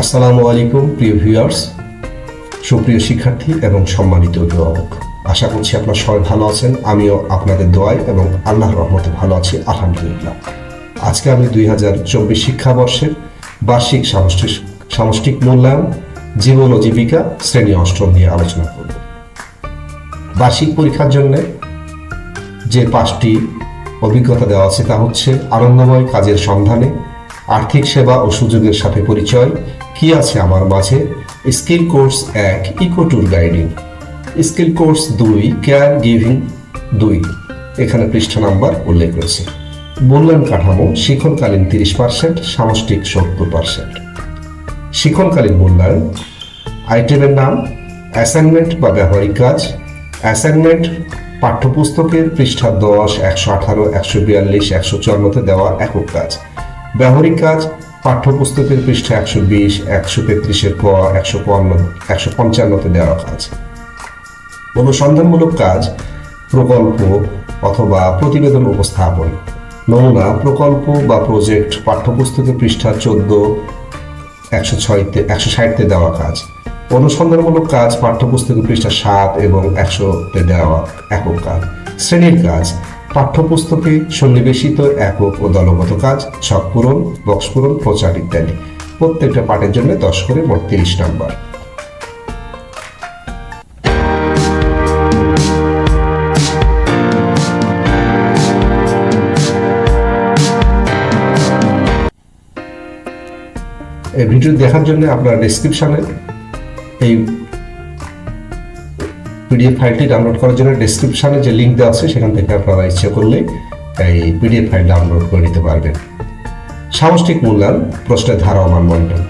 আসসালামু আলাইকুম প্রিয় ভিউয়ার্স, সুপ্রিয় শিক্ষার্থী এবং সম্মানিত অভিভাবক। আশা করছি আপনারা সবাই ভালো আছেন। আমিও আপনাদের দোয়ায় এবং আল্লাহর রহমতে ভালো আছি, আলহামদুলিল্লাহ। আজকে আমি 2024 শিক্ষাবর্ষের বার্ষিক সামষ্টিক মূল্যায়ন জীবন ও জীবিকা শ্রেণী অষ্টম নিয়ে আলোচনা করব। বার্ষিক পরীক্ষার জন্য যে 5টি অভিজ্ঞতা দেওয়া আছে তা হচ্ছে: আনন্দময় কাজের সন্ধানে, আর্থিক সেবা ও সুযোগের সাথে পরিচয়, কি আছে আমার মাঝে, skill course 1 eco tour guiding, skill course 2 care giving 2। এখানে পৃষ্ঠা নাম্বার উল্লেখ রয়েছে। মূল্যায়ন কাঠামো: শিক্ষণকালীন 30%, সামষ্টিক 70%। শিক্ষণকালীন মূল্যায়ন আইটেমের নাম: অ্যাসাইনমেন্ট বা ব্যবহারিক কাজ। অ্যাসাইনমেন্ট পাঠ্যপুস্তকের পৃষ্ঠা 10, 118, 142, 154-তে দেওয়া একক কাজ। ব্যবহারিক কাজ পাঠ্যপুস্তকের পৃষ্ঠা 120, 133-এর ক, 155-তে দেওয়া কাজ। অনুসন্ধানমূলক কাজ প্রকল্প অথবা প্রতিবেদন উপস্থাপন। নমুনা প্রকল্প বা প্রজেক্ট পাঠ্যপুস্তকের পৃষ্ঠা 14, 160-তে দেওয়া কাজ। অনুসন্ধানমূলক কাজ পাঠ্যপুস্তকের পৃষ্ঠা 7 এবং 100-তে দেওয়া একক কাজ। শ্রেণীর কাজ পাঠ্যপুস্তকে সন্নিবেশিত একক ও দলগত কাজ, ছক পূরণ, বক্স পূরণ, প্রচার ইত্যাদি। প্রত্যেকটা পাঠের জন্য 10 করে, মোট 30 নাম্বার। এই ভিডিও দেখার জন্য আপনারা ডেসক্রিপশনে এই পিডিএফ ফাইলটি ডাউনলোড করার জন্য ডেসক্রিপশনে যে লিঙ্ক দেওয়া আছে সেখান থেকে আপনারা ইচ্ছে করলে এই পিডিএফ ফাইল ডাউনলোড করে নিতে পারবেন। সামষ্টিক মূল্যায়ন প্রশ্নের ধারা ও মানবন্টন।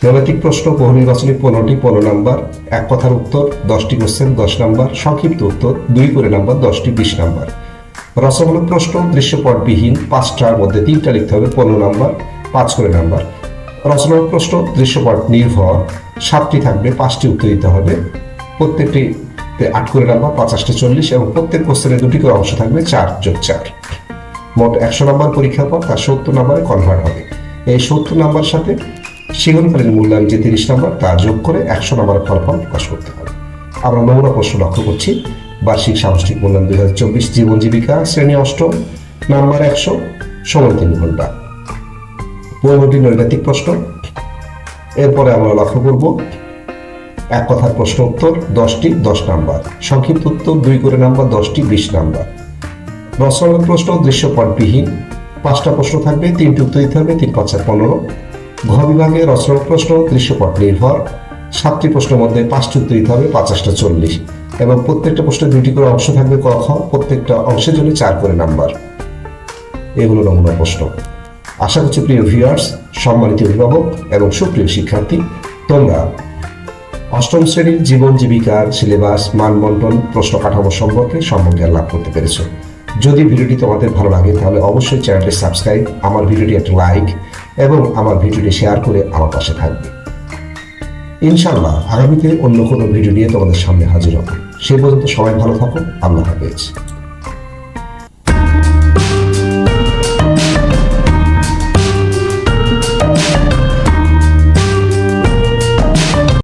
নৈতিক প্রশ্ন বহু নির্বাচনী 15টি, 15 নাম্বার। এক কথার উত্তর 10টি কোশ্চেন, 10 নাম্বার। সংক্ষিপ্ত উত্তর 2 করে নাম্বার, 10টি 20 নাম্বার। রচনামূলক প্রশ্ন দৃশ্যপটবিহীন 5টার মধ্যে 3টা লিখতে হবে, 15 নাম্বার, 5 করে নাম্বার। রচনামূলক প্রশ্ন দৃশ্যপট নির্ভর 7টি থাকবে, 5টি উত্তর দিতে হবে, প্রত্যেকটি 8 করে নাম্বার, 50টা 40 এবং প্রত্যেক কোশ্চেনে 2টি করে অংশ থাকবে, 4 যোগ 4। মোট 100 নাম্বার পরীক্ষার পর তার 70 নাম্বারে কনভার্ট হবে। এই 70 নাম্বার সাথে শিক্ষণকালীন মূল্যায়ন যে 30 নাম্বার তা যোগ করে 100 নাম্বারের ফলাফল প্রকাশ করতে হবে। আমরা নমুনা প্রশ্ন লক্ষ্য করছি। বার্ষিক সামষ্টিক মূল্যায়ন 2024 জীবন জীবিকা শ্রেণী অষ্টম, নাম্বার 100, সময় 3 ঘন্টা। 15টি নৈর্ব্যক্তিক প্রশ্ন। এরপরে আমরা লক্ষ্য করব এক কথার প্রশ্ন উত্তর 10টি, 10 নাম্বার। সংক্ষিপ্ত উত্তর 2 করে নাম্বার, 10টি 20 নাম্বার। রচনামূলক প্রশ্ন দৃশ্যপটবিহীন 5টা প্রশ্ন থাকবে, 3টি উত্তর দিতে হবে, 3 5 15। ঘ বিভাগে রচনামূলক প্রশ্ন দৃশ্যপট নির্ভর 7টি প্রশ্নের মধ্যে 5টি উত্তর দিতে হবে, 50টা 40 এবং প্রত্যেকটা প্রশ্নে 2টি করে অংশ থাকবে, ক খ, প্রত্যেকটা অংশের জন্য 4 করে নাম্বার। এগুলো নমুনা প্রশ্ন। আশা করছি প্রিয় ভিউয়ার্স, সম্মানিত অভিভাবক এবং সুপ্রিয় শিক্ষার্থী, তোমরা অষ্টম শ্রেণীর জীবন জীবিকার সিলেবাস, মানবন্টন, প্রশ্ন কাঠামো সম্পর্কে সম্যক জ্ঞান লাভ করতে পেরেছ। যদি ভিডিওটি তোমাদের ভালো লাগে তাহলে অবশ্যই চ্যানেলটি সাবস্ক্রাইব, আমার ভিডিওটি একটা লাইক এবং আমার ভিডিওটি শেয়ার করে আমার পাশে থাকবে। ইনশাআল্লাহ আগামীতে অন্য কোনো ভিডিও নিয়ে তোমাদের সামনে হাজির হব। সে পর্যন্ত সবাই ভালো থাকো। আল্লাহ হাফেজ।